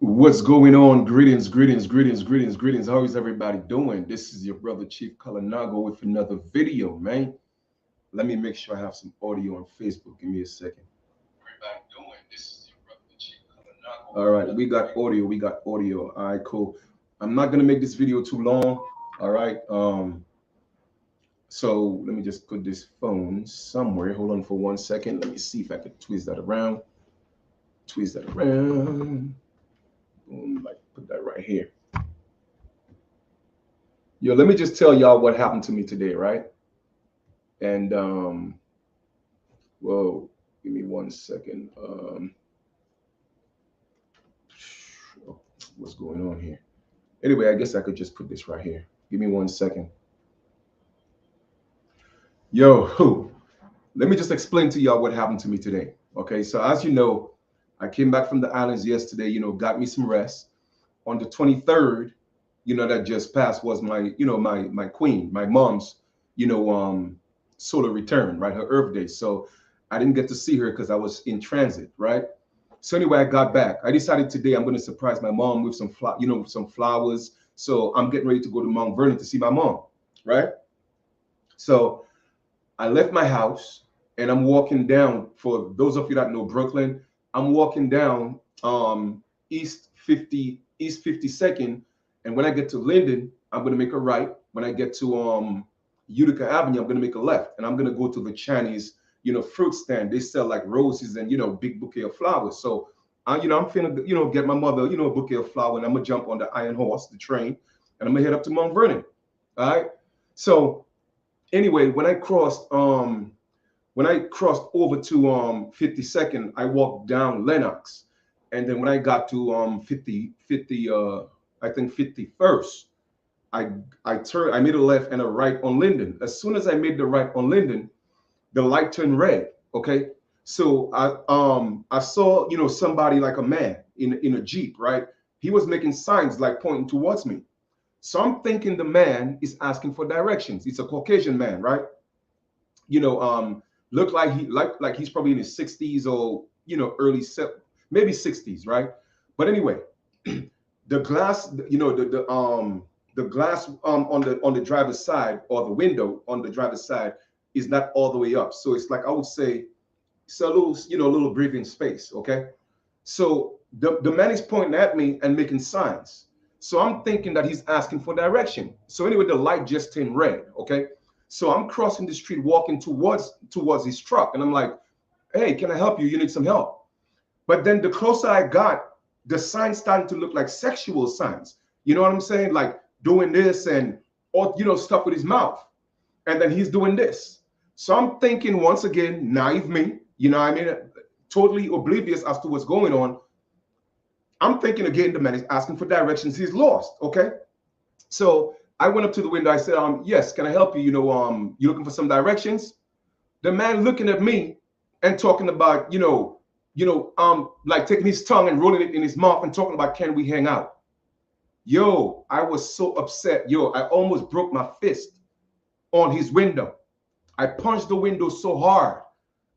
What's going on? Greetings, greetings, greetings, greetings, greetings. How is everybody doing? This is your brother Chief Kalanago with another video, man. Let me make sure I have some audio on Facebook. Give me a second. Everybody doing? This is your brother Chief Kalanago. All right, we got audio. We got audio. All right, cool. I'm not gonna make this video too long. All right. So let me just put this phone somewhere. Hold on for 1 second. Let me see if I can twist that around. Twist that around. Boom, like put that right here. Yo, let me just tell y'all what happened to me today, right? And whoa, give me 1 second. What's going on here? Anyway, I guess I could just put this right here. Give me 1 second. Yo, let me just explain to y'all what happened to me today. Okay, so as you know, I came back from the islands yesterday, got me some rest. On the 23rd, that just passed was my, my queen, my mom's, solar return, right? Her Earth Day. So I didn't get to see her because I was in transit, right? So anyway, I got back. I decided today I'm going to surprise my mom with some, some flowers. So I'm getting ready to go to Mount Vernon to see my mom, right? So I left my house and I'm walking down. For those of you that know Brooklyn, I'm walking down East 52nd, and when I get to Linden, I'm gonna make a right. When I get to Utica Avenue, I'm gonna make a left, and I'm gonna go to the Chinese, fruit stand. They sell like roses and big bouquet of flowers. So I'm finna get my mother a bouquet of flowers, and I'm gonna jump on the Iron Horse, the train, and I'm gonna head up to Mount Vernon. All right. So anyway, when I crossed over to 52nd, I walked down Lenox. And then when I got to I think 51st, I made a left and a right on Linden. As soon as I made the right on Linden, the light turned red. Okay. So I saw, somebody like a man in a Jeep, right? He was making signs like pointing towards me. So I'm thinking the man is asking for directions. It's a Caucasian man, right? Look like he's probably in his 60s or early maybe 60s, right? But anyway, the glass, the glass on the driver's side, or the window on the driver's side, is not all the way up. So it's like, I would say it's a little, little breathing space. Okay. So the man is pointing at me and making signs. So I'm thinking that he's asking for direction. So anyway, the light just turned red. Okay. So I'm crossing the street, walking towards his truck, and I'm like, hey, can I help you? You need some help. But then the closer I got, the signs started to look like sexual signs. You know what I'm saying? Like doing this and all, stuff with his mouth. And then he's doing this. So I'm thinking, once again, naive me, totally oblivious as to what's going on. I'm thinking again, the man is asking for directions. He's lost. Okay. So I went up to the window. I said, yes, can I help you? You looking for some directions? The man looking at me and talking about, like taking his tongue and rolling it in his mouth and talking about, can we hang out? Yo, I was so upset. Yo, I almost broke my fist on his window. I punched the window so hard,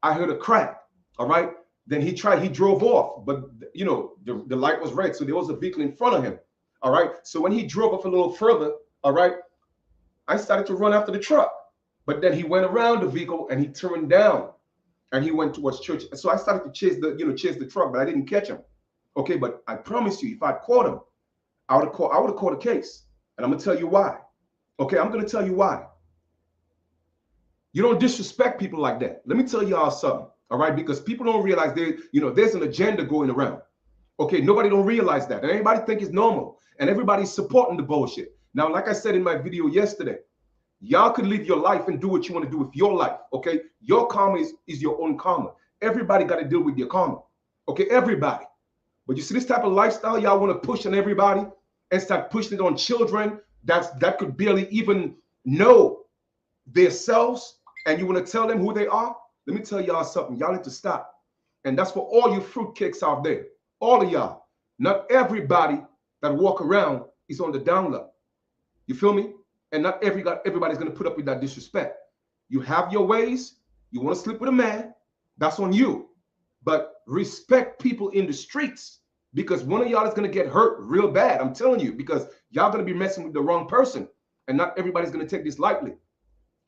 I heard a crack. All right. Then he drove off, but the light was red. So there was a vehicle in front of him. All right. So when he drove off a little further, all right, I started to run after the truck. But then he went around the vehicle and he turned down and he went towards church. So I started to chase the truck, but I didn't catch him. Okay, but I promise you, if I'd caught him, I would have caught a case. And I'm gonna tell you why. Okay, I'm gonna tell you why. You don't disrespect people like that. Let me tell y'all something. All right, because people don't realize there's an agenda going around. Okay, nobody don't realize that. And everybody think it's normal. And everybody's supporting the bullshit. Now, like I said in my video yesterday, y'all could live your life and do what you want to do with your life. Okay, your karma is your own karma. Everybody got to deal with their karma. Okay, everybody. But you see this type of lifestyle y'all want to push on everybody and start pushing it on children that could barely even know themselves, and you want to tell them who they are. Let me tell y'all something. Y'all need to stop. And that's for all you fruitcakes out there. All of y'all. Not everybody that walk around is on the down low. You feel me? And not everybody's going to put up with that disrespect. You have your ways. You want to sleep with a man. That's on you. But respect people in the streets. because one of y'all is going to get hurt real bad. I'm telling you, because y'all going to be messing with the wrong person, and not everybody's going to take this lightly.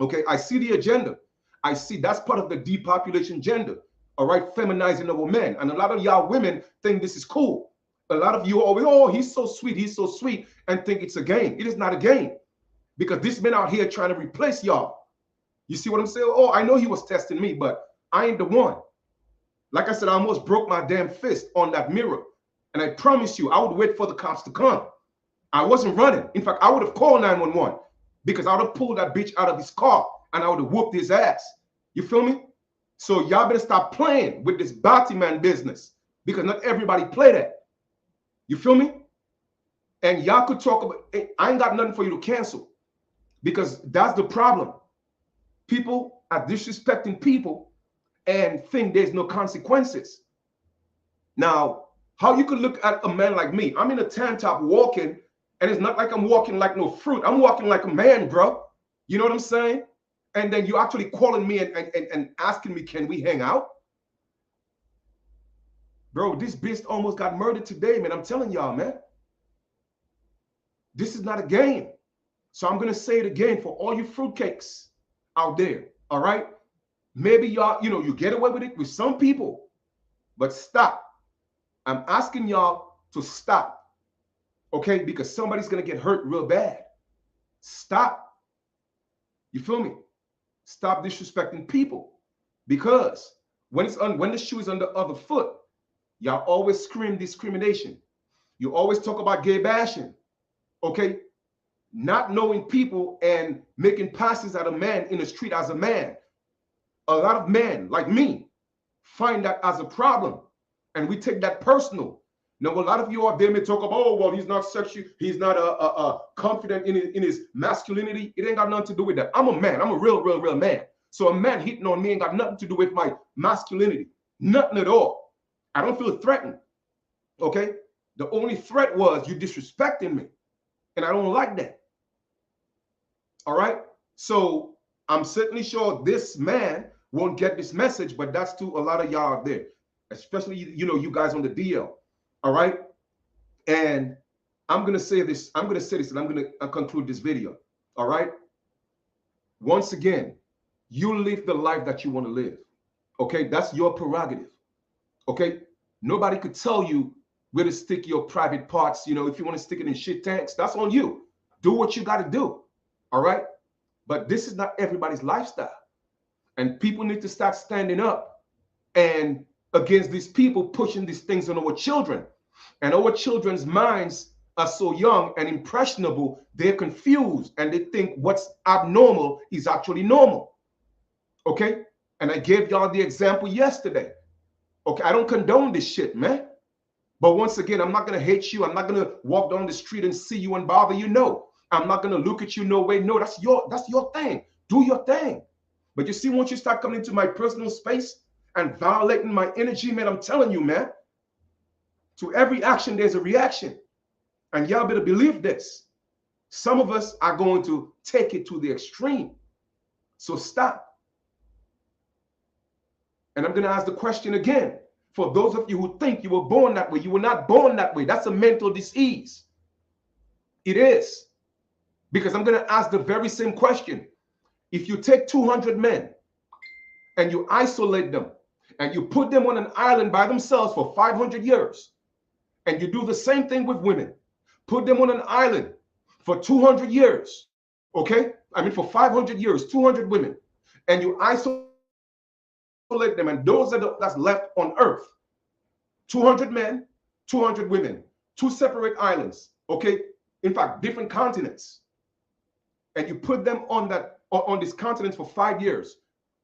Okay, I see the agenda. I see that's part of the depopulation agenda. All right, feminizing of men. And a lot of y'all women think this is cool. A lot of you always, oh, he's so sweet, and think it's a game. It is not a game, because this men out here trying to replace y'all. You see what I'm saying? Oh, I know he was testing me, but I ain't the one. Like I said, I almost broke my damn fist on that mirror. And I promise you, I would wait for the cops to come. I wasn't running. In fact, I would have called 911, because I would have pulled that bitch out of his car and I would have whooped his ass. You feel me? So y'all better stop playing with this bounty man business, because not everybody play that. You feel me? And y'all could talk about, I ain't got nothing for you to cancel, because that's the problem. People are disrespecting people and think there's no consequences. Now, how you could look at a man like me? I'm in a tank top walking, and it's not like I'm walking like no fruit. I'm walking like a man, bro. You know what I'm saying? And then you actually calling me and asking me, can we hang out? Bro, this beast almost got murdered today, man. I'm telling y'all, man. This is not a game. So I'm going to say it again for all you fruitcakes out there, all right? Maybe y'all, you get away with it with some people, but stop. I'm asking y'all to stop, okay? Because somebody's going to get hurt real bad. Stop. You feel me? Stop disrespecting people, because when the shoe is on the other foot, y'all always scream discrimination. You always talk about gay bashing, okay? Not knowing people and making passes at a man in the street as a man. A lot of men like me find that as a problem, and we take that personal. Now, a lot of you out there may talk about, oh, well, he's not sexual, he's not confident in his masculinity. It ain't got nothing to do with that. I'm a man. I'm a real man. So a man hitting on me ain't got nothing to do with my masculinity. Nothing at all. I don't feel threatened. Okay? The only threat was you disrespecting me, and I don't like that. All right? So I'm certainly sure this man won't get this message, but that's to a lot of y'all out there, especially, you guys on the DL. All right? And I'm going to say this, and I'm going to conclude this video. All right? Once again, you live the life that you want to live. Okay? That's your prerogative. Okay? Nobody could tell you where to stick your private parts. If you want to stick it in shit tanks, that's on you. Do what you got to do. All right? But this is not everybody's lifestyle. And people need to start standing up and against these people pushing these things on our children. And our children's minds are so young and impressionable, they're confused and they think what's abnormal is actually normal. Okay? And I gave y'all the example yesterday. Okay, I don't condone this shit, man. But once again, I'm not going to hate you. I'm not going to walk down the street and see you and bother you. No. I'm not going to look at you no way. No, that's your thing. Do your thing. But you see, once you start coming into my personal space and violating my energy, man, I'm telling you, man, to every action, there's a reaction. And y'all better believe this. Some of us are going to take it to the extreme. So stop. And I'm going to ask the question again. For those of you who think you were born that way, you were not born that way. That's a mental disease. It is. Because I'm going to ask the very same question. If you take 200 men and you isolate them and you put them on an island by themselves for 500 years, and you do the same thing with women, put them on an island for 200 years, okay? I mean, for 500 years, 200 women, and you isolate them, and those that's left on earth, 200 men, 200 women, two separate islands, okay? In fact, different continents. And you put them on this continent for 5 years.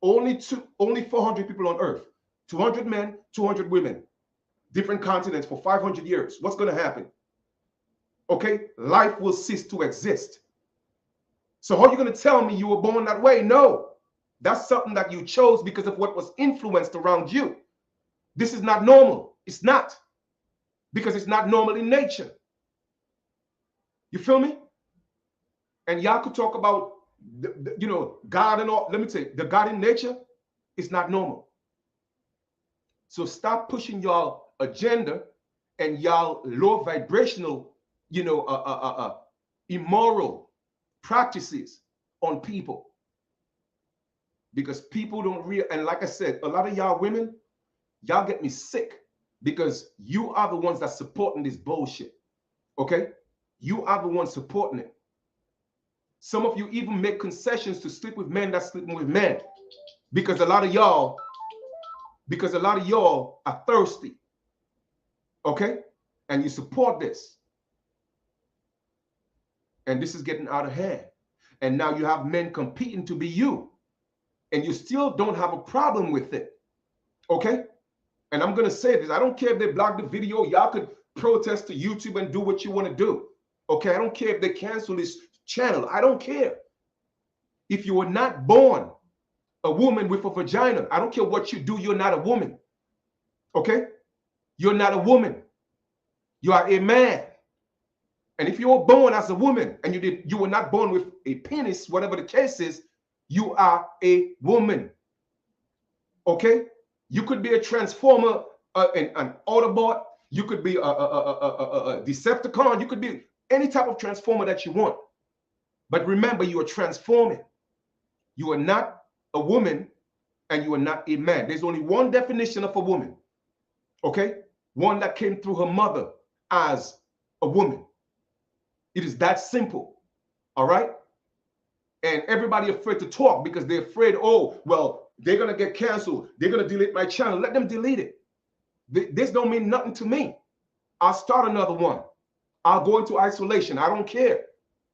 Only 400 people on earth, 200 men, 200 women, different continents for 500 years. What's going to happen? Okay, life will cease to exist. So how are you going to tell me you were born that way? No, that's something that you chose because of what was influenced around you. This is not normal. It's not, because it's not normal in nature. You feel me? And y'all could talk about, God and all. Let me tell you, the God in nature is not normal. So stop pushing your agenda and y'all low vibrational, immoral practices on people, because people don't real. And like I said, a lot of y'all women, y'all get me sick, because you are the ones that supporting this bullshit. Okay, you are the ones supporting it. Some of you even make concessions to sleep with men that's sleeping with men, because a lot of y'all are thirsty. Okay, and you support this, and this is getting out of hand. And now you have men competing to be you, and you still don't have a problem with it. Okay, and I'm gonna say this: I don't care if they block the video. Y'all could protest to YouTube and do what you want to do. Okay, I don't care if they cancel this channel. I don't care. If you were not born a woman with a vagina, I don't care what you do, you're not a woman. Okay, you're not a woman. You are a man. And if you were born as a woman and you were not born with a penis, whatever the case is, you are a woman. Okay, you could be a transformer, an Autobot. You could be a Decepticon. You could be any type of transformer that you want. But remember, you are transforming. You are not a woman and you are not a man. There's only one definition of a woman. Okay, one that came through her mother as a woman. It is that simple. All right. And everybody afraid to talk because they're afraid, oh, well, they're going to get canceled. They're going to delete my channel. Let them delete it. This don't mean nothing to me. I'll start another one. I'll go into isolation. I don't care.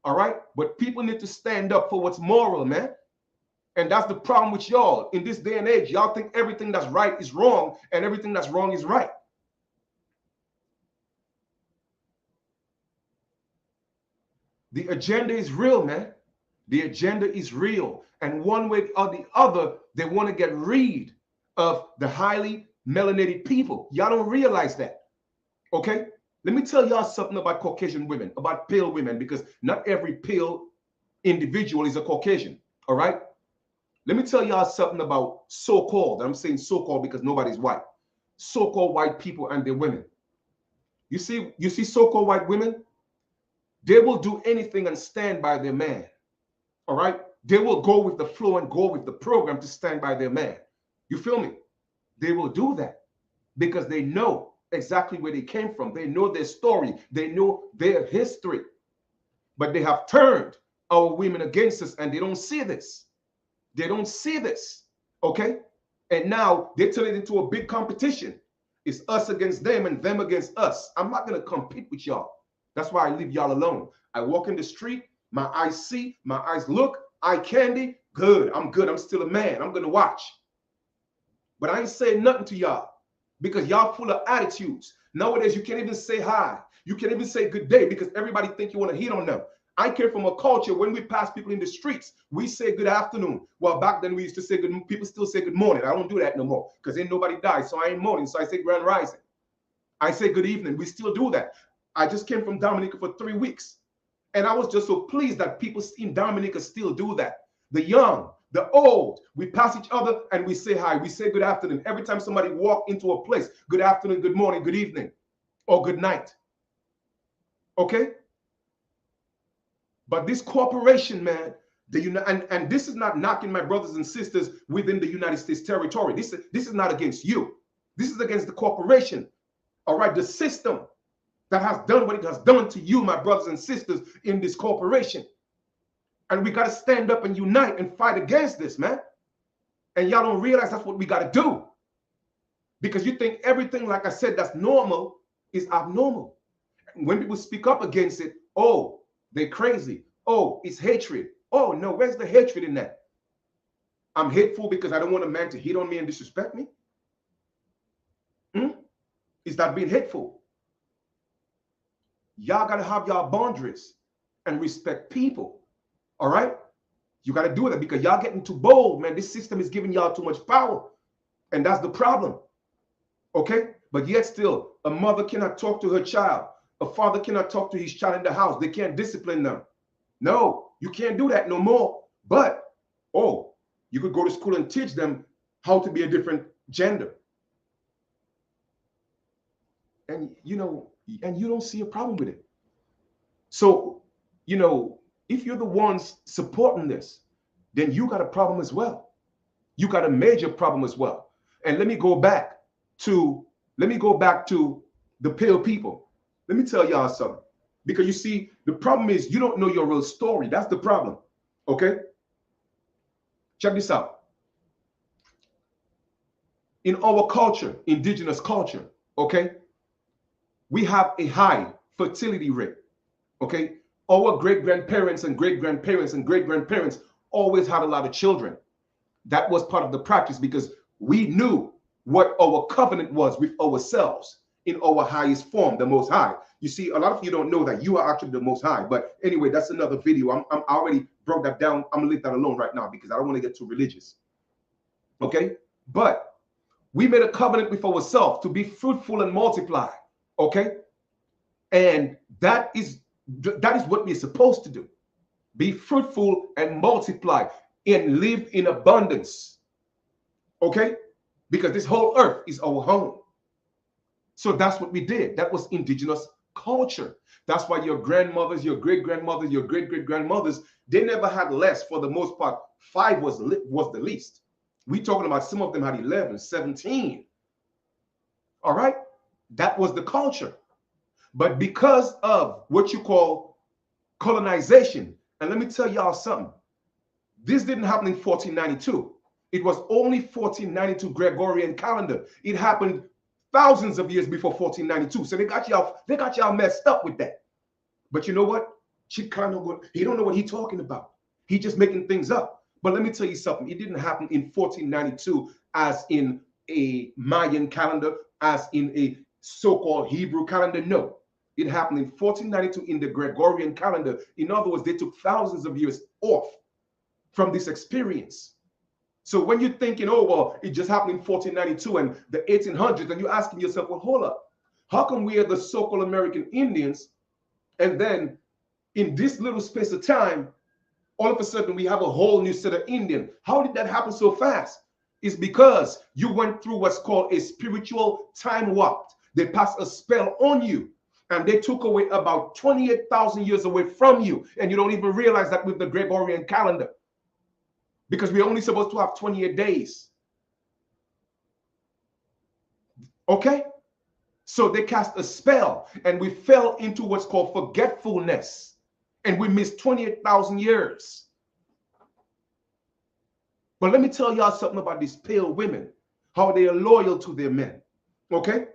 All right. But people need to stand up for what's moral, man. And that's the problem with y'all. In this day and age, y'all think everything that's right is wrong and everything that's wrong is right. The agenda is real, man. The agenda is real. And one way or the other, they want to get rid of the highly melanated people. Y'all don't realize that. Okay? Let me tell y'all something about Caucasian women, about pale women, because not every pale individual is a Caucasian. All right? Let me tell y'all something about so-called. I'm saying so-called because nobody's white. So-called white people and their women. You see so-called white women? They will do anything and stand by their man. All right? They will go with the flow and go with the program to stand by their man. You feel me? They will do that because they know exactly where they came from. They know their story. They know their history. But they have turned our women against us and they don't see this. They don't see this. Okay? And now they turn it into a big competition. It's us against them and them against us. I'm not going to compete with y'all. That's why I leave y'all alone. I walk in the street, my eyes see, my eyes look, eye candy, good. I'm good. I'm still a man. I'm going to watch. But I ain't saying nothing to y'all because y'all full of attitudes. Nowadays, you can't even say hi. You can't even say good day because everybody think you want to hit on them. I came from a culture when we pass people in the streets, we say good afternoon. Well, back then we used to say good, people still say good morning. I don't do that no more because ain't nobody died. So I ain't morning. So I say grand rising. I say good evening. We still do that. I just came from Dominica for 3 weeks. And I was just so pleased that people in Dominica still do that. The young, the old, we pass each other and we say hi. We say good afternoon. Every time somebody walk into a place, good afternoon, good morning, good evening, or good night. Okay? But this corporation, man, and this is not knocking my brothers and sisters within the United States territory. This is not against you. This is against the corporation. All right, the system that has done what it has done to you, my brothers and sisters, in this corporation. And we got to stand up and unite and fight against this, man. And y'all don't realize that's what we got to do. Because you think everything, like I said, that's normal is abnormal. And when people speak up against it, oh, they're crazy. Oh, it's hatred. Oh, no, where's the hatred in that? I'm hateful because I don't want a man to hit on me and disrespect me? Is that being hateful? Y'all got to have y'all boundaries and respect people. All right? You got to do that because y'all getting too bold, man. This system is giving y'all too much power. And that's the problem. Okay? But yet still, a mother cannot talk to her child. A father cannot talk to his child in the house. They can't discipline them. No, you can't do that no more. But, oh, you could go to school and teach them how to be a different gender. and and you don't see a problem with it. So, if you're the ones supporting this, then you got a problem as well. You got a major problem as well. And to let me go back to the pale people. Let me tell y'all something. Because you see, the problem is you don't know your real story. That's the problem. Okay? Check this out. In our culture, indigenous culture, okay, we have a high fertility rate. Okay? Our great-grandparents and great-grandparents and great-grandparents always had a lot of children. That was part of the practice because we knew what our covenant was with ourselves in our highest form, the Most High. You see, a lot of you don't know that you are actually the Most High. But anyway, that's another video. I already broke that down. I'm going to leave that alone right now because I don't want to get too religious. Okay? But we made a covenant with ourselves to be fruitful and multiply. Okay? And that is what we're supposed to do. Be fruitful and multiply and live in abundance. Okay? Because this whole earth is our home. So that's what we did. That was indigenous culture. That's why your grandmothers, your great-grandmothers, your great-great-grandmothers, they never had less. For the most part, 5 was the least. We talking about some of them had 11, 17. All right? That was the culture. But because of what you call colonization, and let me tell y'all something. This didn't happen in 1492. It was only 1492 Gregorian calendar. It happened thousands of years before 1492. So they got y'all messed up with that. But you know what? He don't know what he's talking about. He just making things up. But let me tell you something. It didn't happen in 1492 as in a Mayan calendar, as in a so-called Hebrew calendar. No. It happened in 1492 in the Gregorian calendar. In other words, they took thousands of years off from this experience. So when you're thinking, oh, well, it just happened in 1492 and the 1800s, and you're asking yourself, well, hold up. How come we are the so-called American Indians, and then in this little space of time, all of a sudden we have a whole new set of Indian? How did that happen so fast? It's because you went through what's called a spiritual time warp. They passed a spell on you, and they took away about 28,000 years away from you, and you don't even realize that with the Gregorian calendar. Because we're only supposed to have 28 days. Okay? So they cast a spell and we fell into what's called forgetfulness. And we missed 28,000 years. But let me tell y'all something about these pale women, how they are loyal to their men. Okay?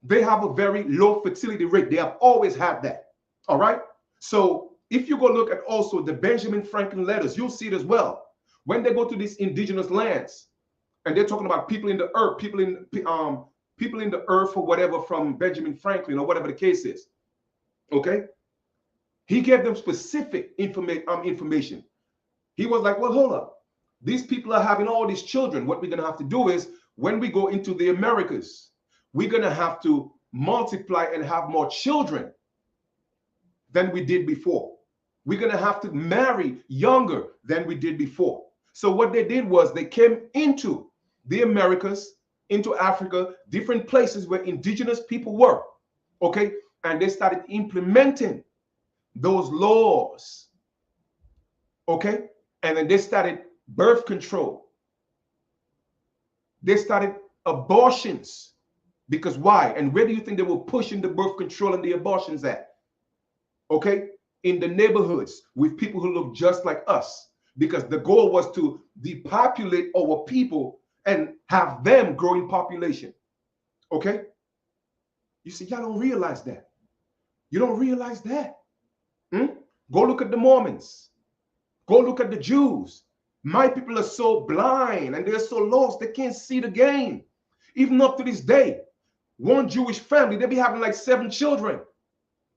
They have a very low fertility rate. They have always had that. All right? So if you go look at also the Benjamin Franklin letters, you'll see it as well. When they go to these indigenous lands, and they're talking about people in the earth, people in the earth or whatever from Benjamin Franklin or whatever the case is, okay? He gave them specific information. He was like, well, hold up. These people are having all these children. What we're going to have to do is when we go into the Americas, we're going to have to multiply and have more children than we did before. We're going to have to marry younger than we did before. So what they did was they came into the Americas, into Africa, different places where indigenous people were, okay? And they started implementing those laws, okay? And then they started birth control. They started abortions. Because why? And where do you think they were pushing the birth control and the abortions at? Okay? In the neighborhoods with people who look just like us. Because the goal was to depopulate our people and have them grow in population. Okay? You see, y'all don't realize that. You don't realize that. Go look at the Mormons. Go look at the Jews. My people are so blind and they're so lost, they can't see the game. Even up to this day, one Jewish family, they be having like 7 children.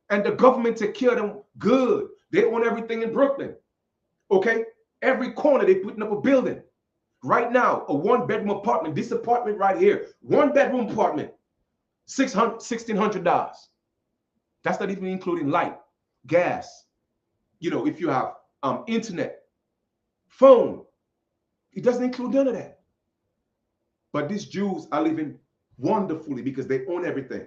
And the government take care of them good. They own everything in Brooklyn. Okay? Every corner they putting up a building. Right now, a 1-bedroom apartment, this apartment right here, 1-bedroom apartment, $1,600. That's not even including light, gas. You know, if you have internet, phone, it doesn't include none of that. But these Jews are living wonderfully because they own everything.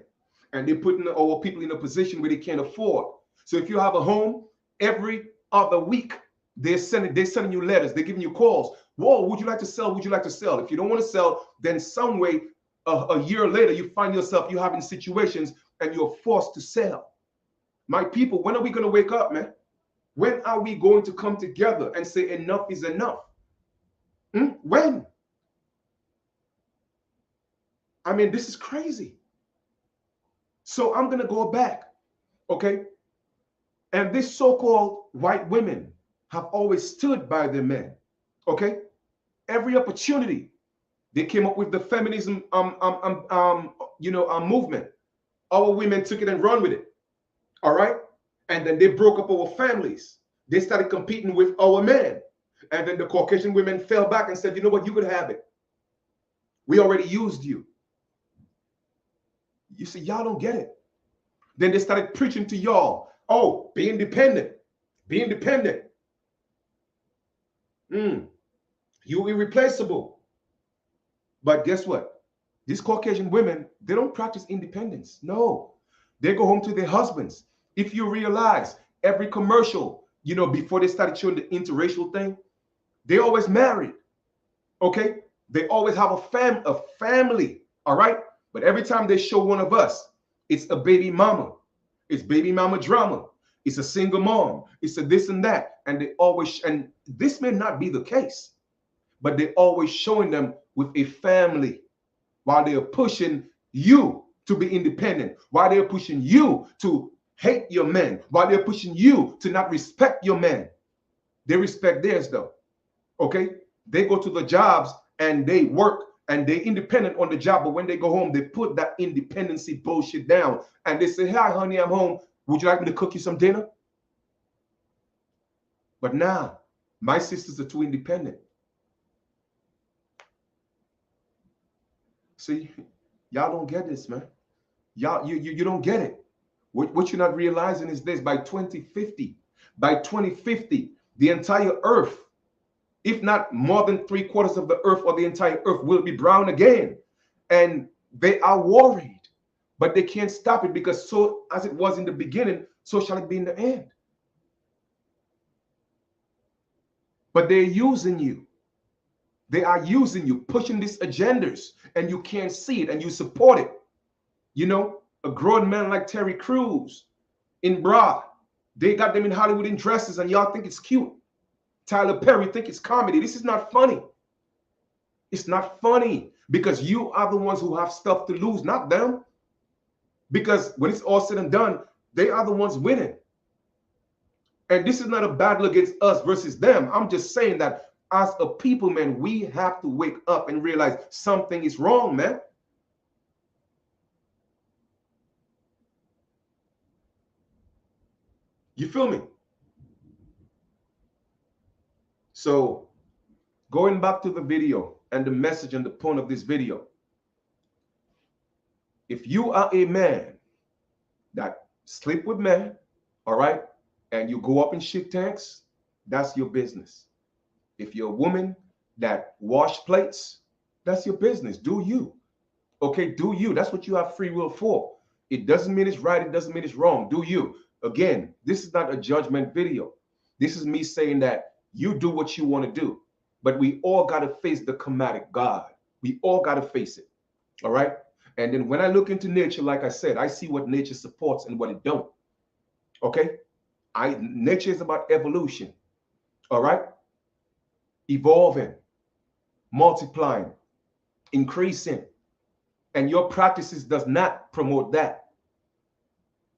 and they're putting our people in a position where they can't afford. So if you have a home, every other week they're sending you letters, they're giving you calls. Whoa, would you like to sell? Would you like to sell? If you don't want to sell, then some way a year later you find yourself you having situations and you're forced to sell. My people, when are we going to wake up, man? When are we going to come together and say enough is enough? When? I mean, this is crazy. So I'm going to go back, okay? And these so-called white women have always stood by their men, okay? Every opportunity, they came up with the feminism movement. Our women took it and run with it, all right? And then they broke up our families. They started competing with our men. And then the Caucasian women fell back and said, you know what, you could have it. We already used you. You see, y'all don't get it. Then they started preaching to y'all, oh, be independent. Be independent. You irreplaceable. But guess what? These Caucasian women, they don't practice independence. No. They go home to their husbands. If you realize every commercial, you know, before they started showing the interracial thing, they always married. Okay? They always have a family. All right? But every time they show one of us, it's a baby mama. It's baby mama drama. It's a single mom. It's a this and that. And they always, and this may not be the case, but they're always showing them with a family while they are pushing you to be independent, while they're pushing you to hate your men, while they're pushing you to not respect your men. They respect theirs though. Okay? They go to the jobs and they work and they're independent on the job, but when they go home, they put that independency bullshit down and they say, hi, honey, I'm home. Would you like me to cook you some dinner? But now, my sisters are too independent. See, y'all don't get this, man. Y'all, you don't get it. What you're not realizing is this: by 2050, the entire earth, if not more than 3/4 of the earth or the entire earth, will be brown again. And they are worried, but they can't stop it because so as it was in the beginning, so shall it be in the end. But they're using you. They are using you, pushing these agendas, and you can't see it and you support it. You know, a grown man like Terry Crews in bra, they got them in Hollywood in dresses and y'all think it's cute. Tyler Perry think it's comedy. This is not funny. It's not funny because you are the ones who have stuff to lose, not them. Because when it's all said and done, they are the ones winning. And this is not a battle against us versus them. I'm just saying that as a people, man, we have to wake up and realize something is wrong, man. You feel me? So going back to the video and the message and the point of this video, if you are a man that sleep with men, all right, and you go up in shit tanks, that's your business. If you're a woman that wash plates, that's your business. Do you. Okay, do you. That's what you have free will for. It doesn't mean it's right. It doesn't mean it's wrong. Do you. Again, this is not a judgment video. This is me saying that you do what you want to do. But we all got to face the comedic God. We all got to face it. All right? And then when I look into nature, like I said, I see what nature supports and what it don't. Okay? Nature is about evolution. All right? Evolving, multiplying, increasing. And your practices does not promote that.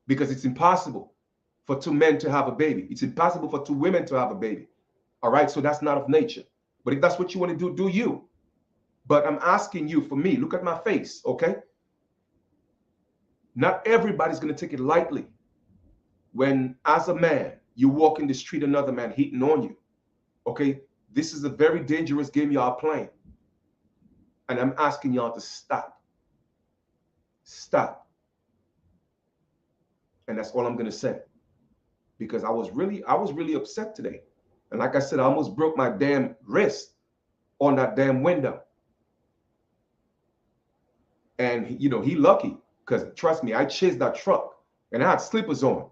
Because it's impossible for two men to have a baby. It's impossible for two women to have a baby. All right? So that's not of nature. But if that's what you want to do, do you. But I'm asking you, for me, look at my face, okay? Not everybody's going to take it lightly when, as a man, you walk in the street, another man hitting on you, okay? This is a very dangerous game y'all playing. And I'm asking y'all to stop. Stop. And that's all I'm going to say. Because I was really upset today. And like I said, I almost broke my damn wrist on that damn window. And, you know, he lucky. Because trust me, I chased that truck and I had slippers on.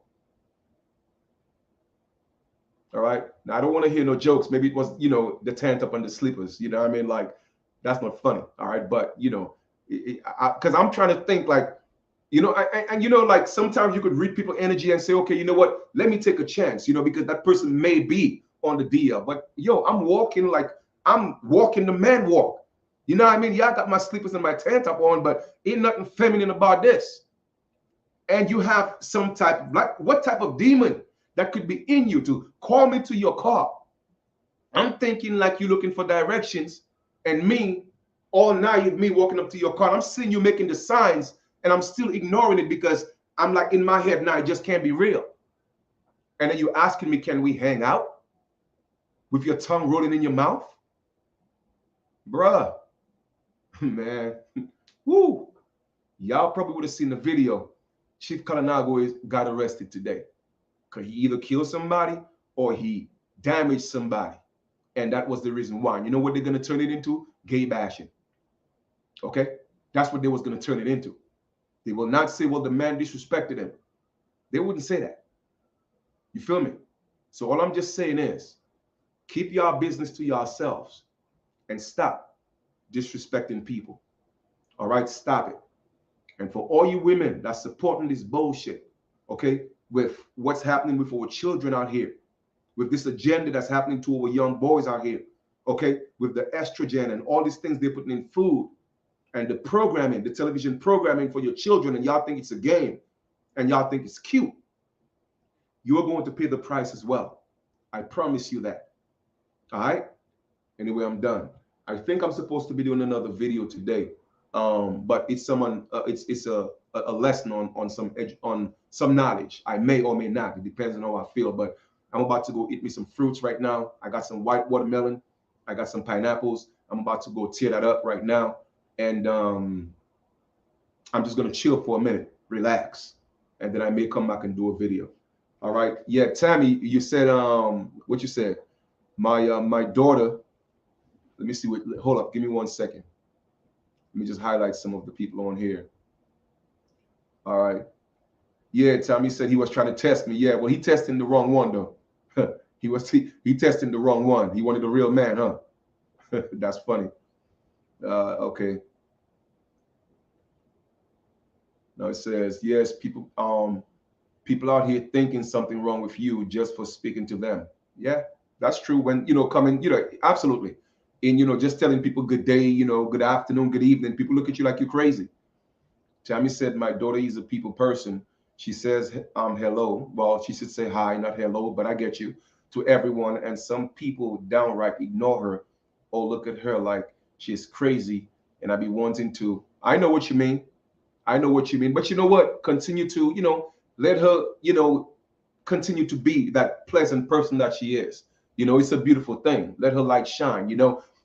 All right. Now I don't want to hear no jokes. Maybe it was, you know, the tent up on the slippers. You know what I mean? Like, that's not funny. All right. But, you know, because I'm trying to think like, you know, and you know, like sometimes you could read people's energy and say, okay, you know what? Let me take a chance, you know, because that person may be on the DL. But yo, I'm walking the man walk. You know what I mean? Yeah, I got my slippers and my tank top on, but ain't nothing feminine about this. And you have some type, like, what type of demon that could be in you to call me to your car? I'm thinking like you're looking for directions, and me, all night, me walking up to your car, I'm seeing you making the signs, and I'm still ignoring it because I'm like in my head now, it just can't be real. And then you're asking me, can we hang out with your tongue rolling in your mouth? Bruh, man, woo. Y'all probably would have seen the video. Chief Kalanago got arrested today because he either killed somebody or he damaged somebody. And that was the reason why. You know what they're going to turn it into? Gay bashing. Okay? That's what they was going to turn it into. They will not say, well, the man disrespected him. They wouldn't say that. You feel me? So all I'm just saying is, keep your business to yourselves and stop disrespecting people. All right? Stop it. And for all you women that's supporting this bullshit, okay, with what's happening with our children out here, with this agenda that's happening to our young boys out here, okay, with the estrogen and all these things they're putting in food and the programming, the television programming for your children, and y'all think it's a game and y'all think it's cute, you're going to pay the price as well. I promise you that. All right? Anyway, I'm done. I think I'm supposed to be doing another video today. But it's a lesson on some knowledge. I may or may not. It depends on how I feel. But I'm about to go eat me some fruits right now. I got some white watermelon. I got some pineapples. I'm about to go tear that up right now. And I'm just gonna chill for a minute, relax, and then I may come back and do a video. All right. Yeah, Tammy, you said what you said. My daughter. Let me see what. Hold up. Give me 1 second. Let me just highlight some of the people on here. All right. Yeah, Tommy said he was trying to test me. Yeah, well, he testing the wrong one, though. he testing the wrong one. He wanted a real man, huh? That's funny. Okay. Now it says, yes, people out here thinking something wrong with you just for speaking to them. Yeah, that's true. When, coming, absolutely. And, just telling people good day, good afternoon, good evening. People look at you like you're crazy. Tammy said, my daughter is a people person. She says, hello. Well, she should say hi, not hello, but I get you, to everyone. And some people downright ignore her or look at her like she's crazy. And I be wanting to, I know what you mean. I know what you mean. But you know what? Continue to, let her, continue to be that pleasant person that she is. It's a beautiful thing. Let her light shine,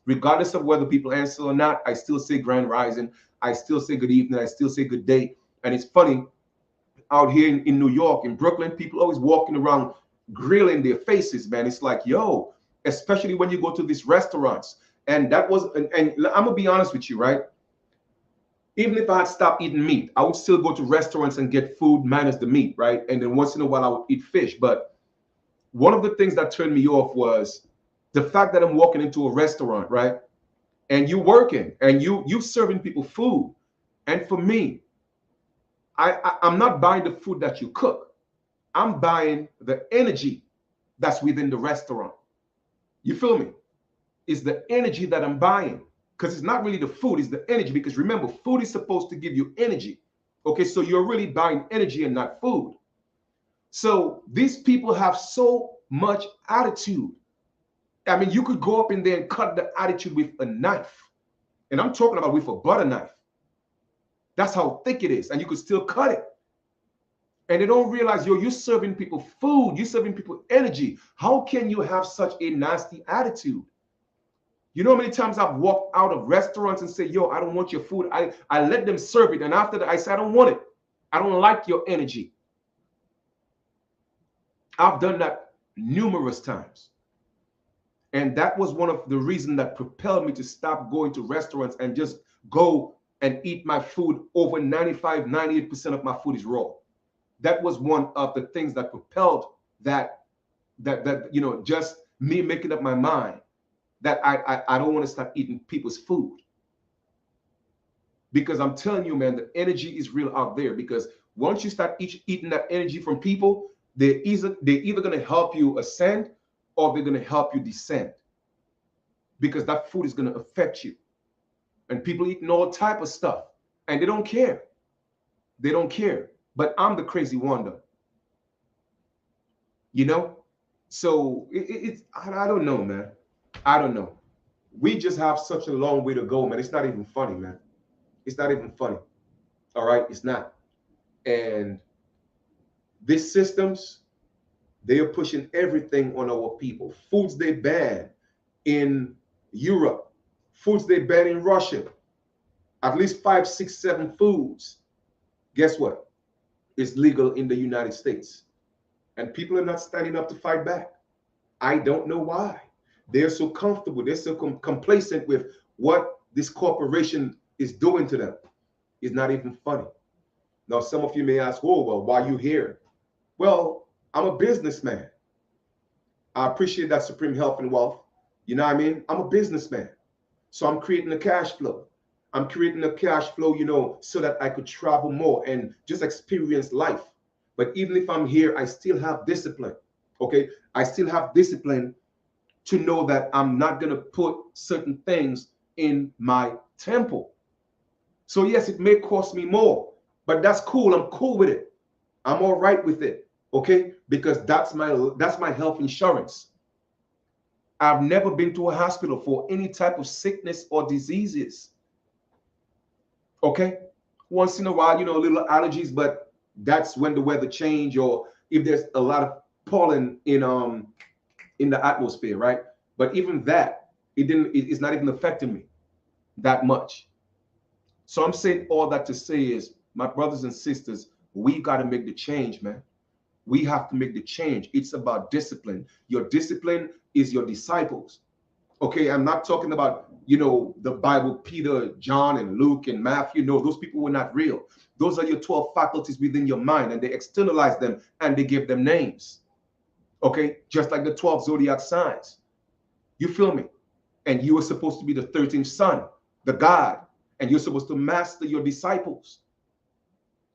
regardless of whether people answer or not. I still say grand rising. I still say good evening. I still say good day. And it's funny, out here in New York, in Brooklyn, people always walking around grilling their faces, man. It's like, yo, especially when you go to these restaurants. And that was, and I'm gonna be honest with you, right? Even if I had stopped eating meat, I would still go to restaurants and get food minus the meat, right? And then once in a while I would eat fish. But one of the things that turned me off was the fact that I'm walking into a restaurant, right? And you working and you serving people food. And for me, I'm not buying the food that you cook. I'm buying the energy that's within the restaurant. You feel me? It's the energy that I'm buying, because it's not really the food, it's the energy. Because remember, food is supposed to give you energy. Okay, so you're really buying energy and not food. So these people have so much attitude. I mean, you could go up in there and cut the attitude with a knife. And I'm talking about with a butter knife. That's how thick it is. And you could still cut it. And they don't realize, you're serving people food. You're serving people energy. How can you have such a nasty attitude? You know how many times I've walked out of restaurants and say, yo, I don't want your food. I let them serve it. And after that, I say, I don't want it. I don't like your energy. I've done that numerous times. And that was one of the reasons that propelled me to stop going to restaurants and just go and eat my food. Over 95, 98% of my food is raw. That was one of the things that propelled that, just me making up my mind that I don't want to start eating people's food. Because I'm telling you, man, the energy is real out there. Because once you start eating that energy from people, they're either going to help you ascend or they're going to help you descend. Because that food is going to affect you. And people eating all type of stuff and they don't care. They don't care. But I'm the crazy one, though. You know? So it's, I don't know, man. I don't know. We just have such a long way to go, man. It's not even funny, man. It's not even funny. All right? It's not. And these systems, they are pushing everything on our people. Foods they ban in Europe, foods they ban in Russia, at least 5, 6, 7 foods. Guess what? It's legal in the United States. And people are not standing up to fight back. I don't know why. They're so comfortable. They're so complacent with what this corporation is doing to them. It's not even funny. Now, some of you may ask, oh, well, why are you here? Well, I'm a businessman. I appreciate that supreme health and wealth. You know what I mean? I'm a businessman. So I'm creating a cash flow. I'm creating a cash flow, so that I could travel more and just experience life. But even if I'm here, I still have discipline. Okay? I still have discipline to know that I'm not going to put certain things in my temple. So yes, it may cost me more, but that's cool. I'm cool with it. I'm all right with it. Okay? Because that's my health insurance. I've never been to a hospital for any type of sickness or diseases. Okay? Once in a while, little allergies, but that's when the weather change or if there's a lot of pollen in the atmosphere, right? But even that, it's not even affecting me that much. So I'm saying all that to say is, my brothers and sisters, we got to make the change, man. We have to make the change. It's about discipline. Your discipline is your disciples. Okay, I'm not talking about, the Bible, Peter, John, and Luke, and Matthew. No, those people were not real. Those are your 12 faculties within your mind, and they externalize them, and they give them names. Okay, just like the 12 zodiac signs. You feel me? And you were supposed to be the 13th son, the God, and you're supposed to master your disciples.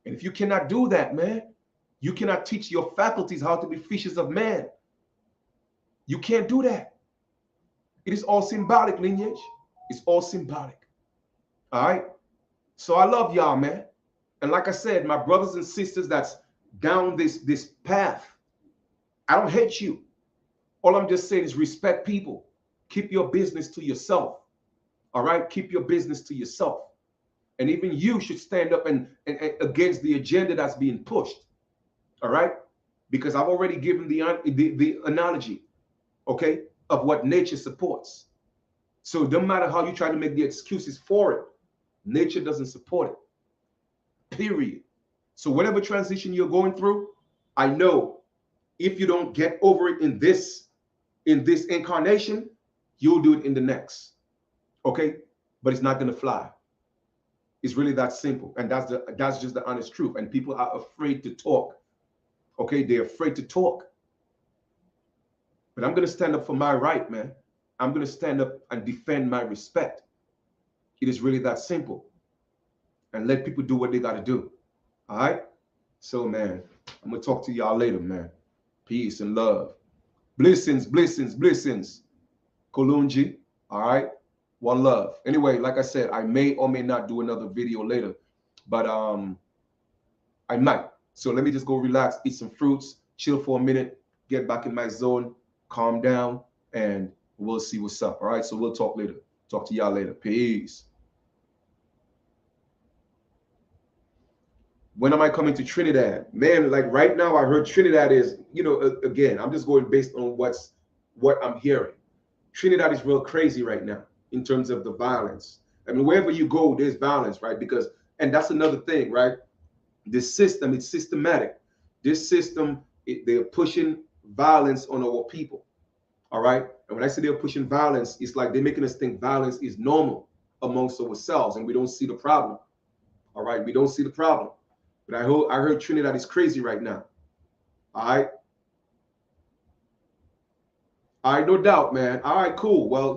And if you cannot do that, man, you cannot teach your faculties how to be fishers of man. You can't do that. It is all symbolic, lineage. It's all symbolic. All right? So I love y'all, man. And like I said, my brothers and sisters that's down this path, I don't hate you. All I'm just saying is respect people. Keep your business to yourself. All right? Keep your business to yourself. And even you should stand up and against the agenda that's being pushed. All right? Because I've already given the analogy, okay, of what nature supports. So no matter how you try to make the excuses for it, nature doesn't support it. Period. So whatever transition you're going through, I know if you don't get over it in this incarnation, you'll do it in the next. Okay? But it's not going to fly. It's really that simple. And that's just the honest truth. And people are afraid to talk. Okay? They're afraid to talk. But I'm going to stand up for my right, man. I'm going to stand up and defend my respect. It is really that simple. And let people do what they got to do. All right? So, man, I'm going to talk to y'all later, man. Peace and love. Blessings, blessings, blessings. Kolunji. All right? One love. Anyway, like I said, I may or may not do another video later. But I might. So let me just go relax, eat some fruits, chill for a minute, get back in my zone, calm down, and we'll see what's up. All right? So we'll talk later. Talk to y'all later. Peace. When am I coming to Trinidad? Man, like right now, I heard Trinidad is, again, I'm just going based on what I'm hearing. Trinidad is real crazy right now in terms of the violence. I mean, wherever you go, there's violence, right? Because, and that's another thing, right? This system, it's systematic. This system, they're pushing violence on our people, all right? And when I say they're pushing violence, it's like they're making us think violence is normal amongst ourselves, and we don't see the problem. All right, we don't see the problem. But I heard Trinidad is crazy right now. All right. All right, no doubt, man. All right, cool. Well,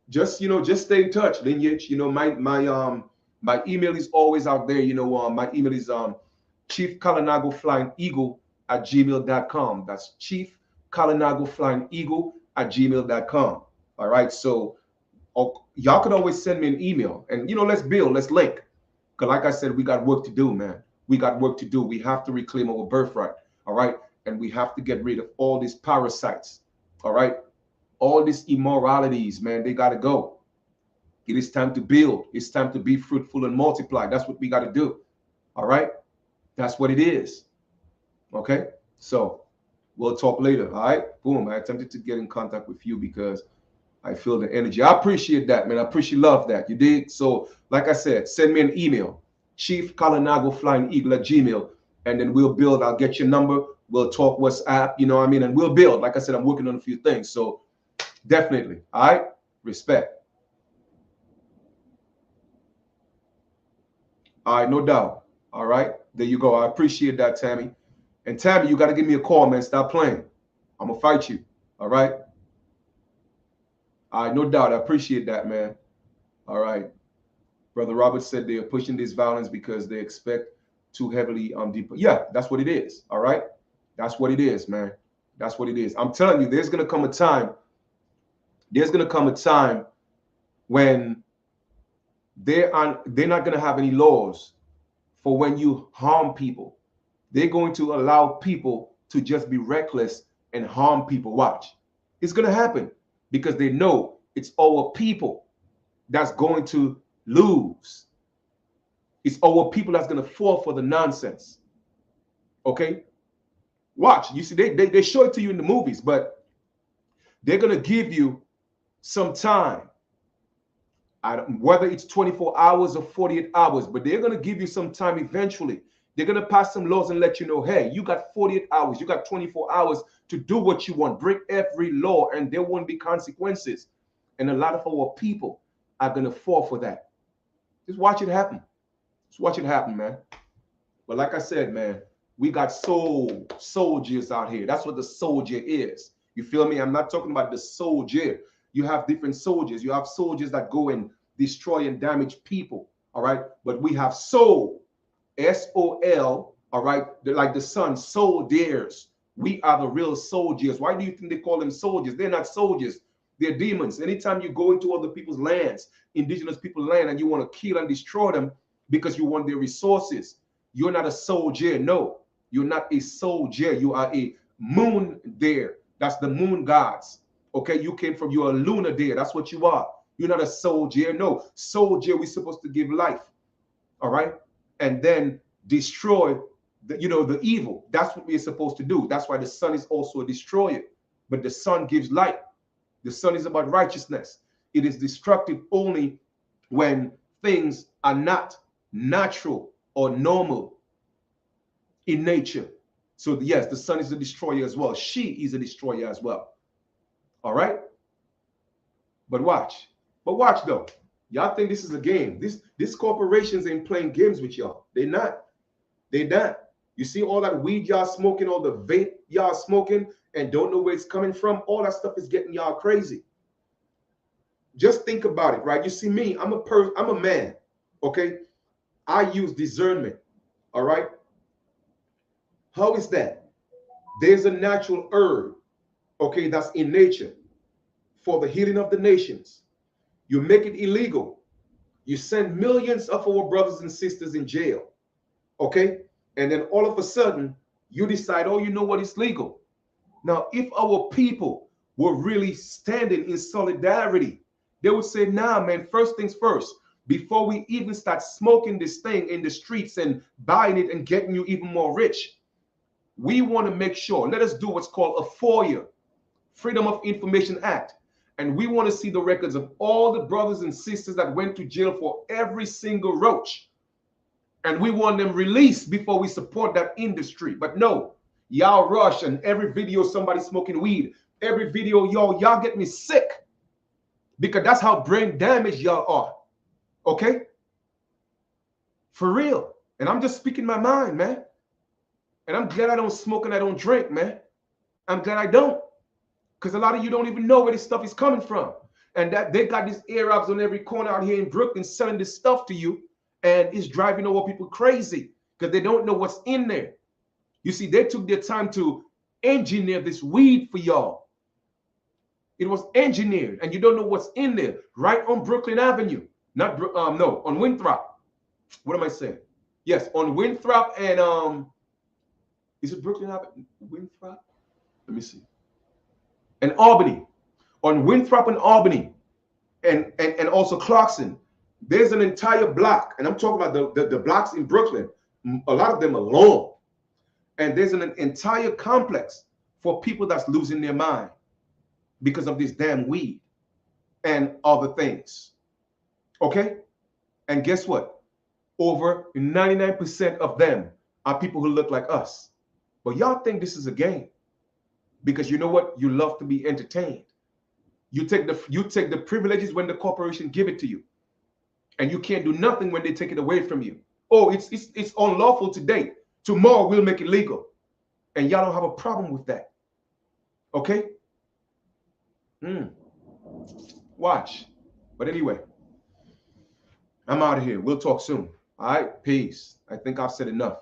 just stay in touch, Lineage. My email is always out there. My email is Chief Kalinago Flying Eagle at gmail.com. That's Chief Kalinago Flying Eagle at gmail.com. All right, so y'all could always send me an email, and let's build, let's link. Because like I said, we got work to do, man. We got work to do. We have to reclaim our birthright. All right, and we have to get rid of all these parasites. All right, all these immoralities, man, they got to go. It is time to build. It's time to be fruitful and multiply. That's what we got to do. All right, that's what it is. Okay, so we'll talk later. All right, boom. I attempted to get in contact with you because I feel the energy. I appreciate that, man. I appreciate love that. You dig? So, like I said, send me an email, Chief Kalinago Flying Eagle at Gmail, and then we'll build. I'll get your number. We'll talk WhatsApp, you know what I mean? And we'll build. Like I said, I'm working on a few things. So definitely. All right. Respect. All right. No doubt. All right. There you go. I appreciate that, Tammy. And Tammy, you got to give me a call, man. Stop playing. I'm going to fight you. All right. All right. No doubt. I appreciate that, man. All right. Brother Robert said they are pushing this violence because they expect too heavily deeper. Yeah, that's what it is. All right. That's what it is, man. That's what it is. I'm telling you, there's going to come a time. There's going to come a time when they're not going to have any laws for when you harm people. They're going to allow people to just be reckless and harm people. Watch. It's going to happen because they know it's our people that's going to lose. It's our people that's going to fall for the nonsense. Okay? Watch. You see, they show it to you in the movies, but they're going to give you some time. Whether it's 24 hours or 48 hours, but they're going to give you some time eventually. They're going to pass some laws and let you know, hey, you got 48 hours, you got 24 hours to do what you want. Break every law and there won't be consequences. And a lot of our people are going to fall for that. Just watch it happen. Just watch it happen, man. But like I said, man, we got soldiers out here. That's what the soldier is. You feel me? I'm not talking about the soldier. You have different soldiers. You have soldiers that go and destroy and damage people. All right. But we have soul, S-O-L. All right. They're like the sun, soldiers. We are the real soldiers. Why do you think they call them soldiers? They're not soldiers. They're demons. Anytime you go into other people's lands, indigenous people's land, and you want to kill and destroy them because you want their resources, you're not a soldier. No. You're not a soldier. You are a moon there. That's the moon gods. Okay, you came from, you're a lunar there. That's what you are. You're not a soldier. No, soldier, we're supposed to give life. All right. And then destroy the evil. That's what we're supposed to do. That's why the sun is also a destroyer. But the sun gives light. The sun is about righteousness. It is destructive only when things are not natural or normal in nature. So yes, the sun is a destroyer as well. She is a destroyer as well. All right. But watch though. Y'all think this is a game. These corporations ain't playing games with y'all. They're not. They're not. You see all that weed y'all smoking, all the vape y'all smoking, and don't know where it's coming from. All that stuff is getting y'all crazy. Just think about it, right? You see me, I'm a man. Okay. I use discernment. All right. How is that? There's a natural herb, okay, that's in nature for the healing of the nations. You make it illegal. You send millions of our brothers and sisters in jail, okay? And then all of a sudden, you decide, oh, you know what, it's legal. Now, if our people were really standing in solidarity, they would say, nah, man, first things first. Before we even start smoking this thing in the streets and buying it and getting you even more rich, we want to make sure, let us do what's called a FOIA, Freedom of Information Act. And we want to see the records of all the brothers and sisters that went to jail for every single roach. And we want them released before we support that industry. But no, y'all rush, and every video somebody smoking weed, every video, y'all get me sick. because that's how brain damaged y'all are. Okay? For real. And I'm just speaking my mind, man. And I'm glad I don't smoke and I don't drink, man. I'm glad I don't. Because a lot of you don't even know where this stuff is coming from. And that they got these Arabs on every corner out here in Brooklyn selling this stuff to you. And it's driving over people crazy because they don't know what's in there. You see, they took their time to engineer this weed for y'all. It was engineered, and you don't know what's in there. Right on Brooklyn Avenue. Not, no, on Winthrop. What am I saying? Yes, on Winthrop and, is it Brooklyn Avenue? Winthrop? Let me see. And Albany. On Winthrop and Albany. And also Clarkson. There's an entire block, and I'm talking about the blocks in Brooklyn. A lot of them are long. And there's an entire complex for people that's losing their mind because of this damn weed and other things. Okay? And guess what? Over 99% of them are people who look like us. But y'all think this is a game because you know what? You love to be entertained. You take the privileges when the corporation give it to you. And you can't do nothing when they take it away from you. Oh, it's unlawful today. Tomorrow we'll make it legal. And y'all don't have a problem with that. Okay? Watch. But anyway, I'm out of here. We'll talk soon. All right? Peace. I think I've said enough.